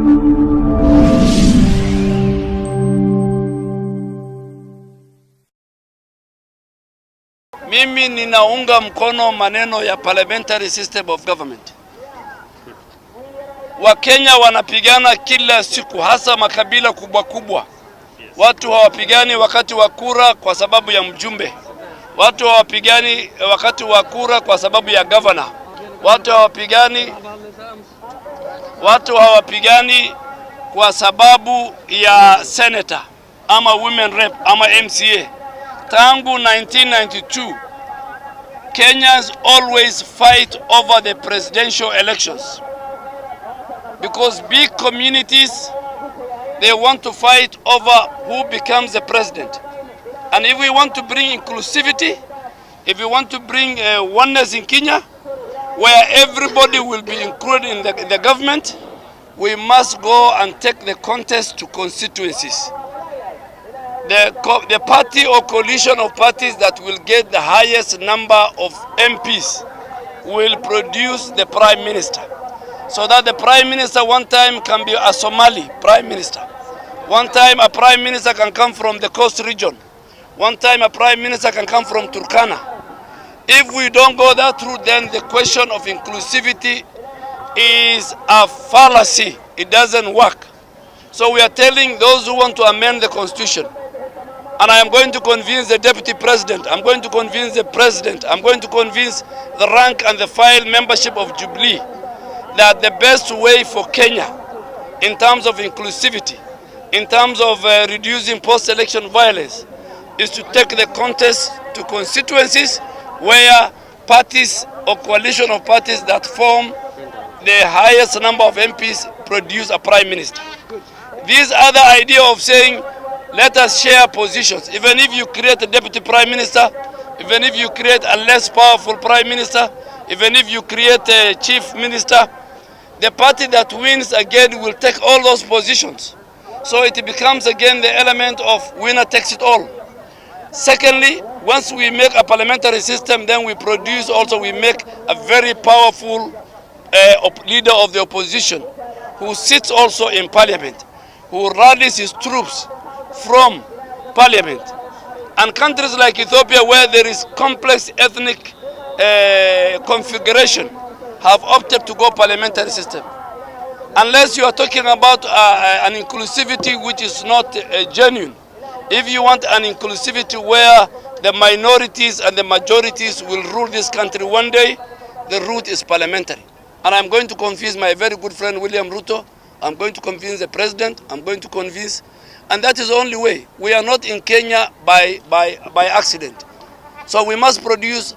Mimi ninaunga mkono maneno ya parliamentary system of government. Wakenya wanapigana kila siku, hasa makabila kubwa kubwa. Watu hawapigani wakati wa kura kwa sababu ya mjumbe. Watu hawapigani wakati wa kura kwa sababu ya governor. Watu hawapigani kwa sababu ya senator ama women rep ama MCA. Tangu 1992, Kenyans always fight over the presidential elections because big communities, they want to fight over who becomes the president. And if we want to bring inclusivity, if we want to bring oneness in Kenya, where everybody will be included in the government, we must go and take the contest to constituencies. The party or coalition of parties that will get the highest number of MPs will produce the prime minister. So that the prime minister one time can be a Somali prime minister. One time a prime minister can come from the coast region. One time a prime minister can come from Turkana. If we don't go that route, then the question of inclusivity is a fallacy. It doesn't work. So we are telling those who want to amend the constitution, and I am going to convince the deputy president, I'm going to convince the president, I'm going to convince the rank and the file membership of Jubilee that the best way for Kenya in terms of inclusivity, in terms of reducing post-election violence, is to take the contest to constituencies where parties or coalition of parties that form the highest number of MPs produce a prime minister. This other idea of saying, let us share positions. Even if you create a deputy prime minister, even if you create a less powerful prime minister, even if you create a chief minister, the party that wins again will take all those positions. So it becomes again the element of winner takes it all. Secondly, once we make a parliamentary system, then we make a very powerful leader of the opposition who sits also in parliament, who rallies his troops from parliament. And countries like Ethiopia, where there is complex ethnic configuration, have opted to go parliamentary system. Unless you are talking about an inclusivity which is not genuine. If you want an inclusivity where the minorities and the majorities will rule this country one day, the route is parliamentary. And I'm going to convince my very good friend William RUTO, I'm going to convince the president, I'm going to convince, and that is the only way. We are not in Kenya by accident. So we must produce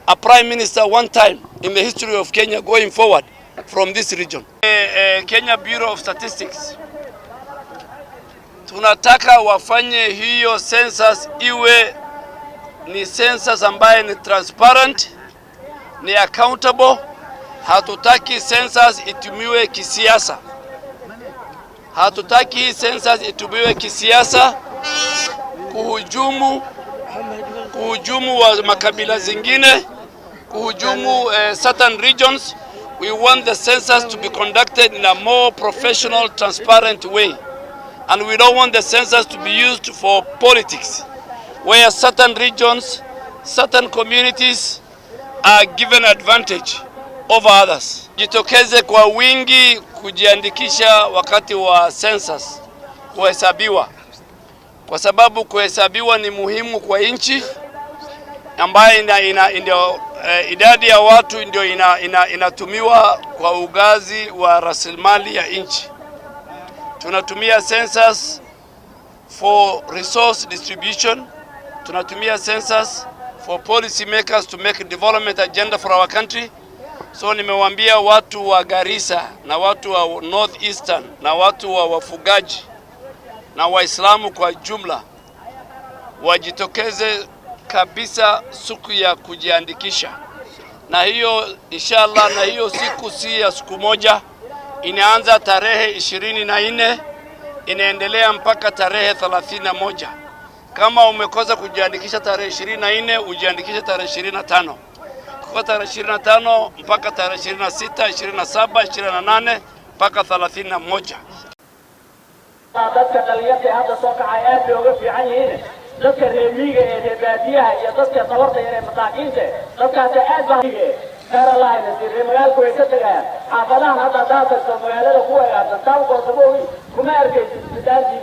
a prime minister one time in the history of Kenya going forward from this region. Kenya Bureau of Statistics, tunataka wafanye hiyo census iwe ni census ambaye ni transparent, ni accountable. Hatutaki census itumiwe kisiasa. Hatutaki census itumiwe kisiasa kuhujumu wa makabila zingine, kuhujumu certain regions. We want the census to be conducted in a more professional, transparent way. And we don't want the census to be used for politics, where certain regions, certain communities are given advantage over others. Jitokeze kwa wingi kujiandikisha wakati wa census kuhesabiwa, kwa sababu kuhesabiwa ni muhimu kwa nchi ambayo idadi ya watu ndio inatumiwa kwa ugazi wa rasilimali ya nchi. Tunatumia census for resource distribution, tunatumia census for policy makers to make a development agenda for our country. So nimewaambia watu wa Garissa na watu wa Northeastern na watu wa wafugaji na Waislamu kwa jumla wajitokeze kabisa siku ya kujiandikisha. Na hiyo inshallah, na hiyo siku si ya siku moja, inaanza tarehe 24 inaendelea mpaka tarehe 31. Kama umekosa kujiandikisha tarehe 24, ujiandikishe tarehe 25. Kwa tarehe 25 mpaka tarehe 26, 27, 28 mpaka 31. dadka dhalinyarta hadda soo kacay aad bay uga fiican yihiin dadka reer miyiga ee reer baadiyaha iyo dadka tabarta yar ee masaakiinta dadkaasi aad baa خير الله ينزل المجال كويس تجاه حافظان هذا داخل المجال هو يعطي تاوكو سبوي كم أركيز بدارجي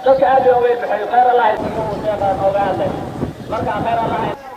ذكر أبي أوي بحي خير الله يسموه سيدا موجود مركع خير الله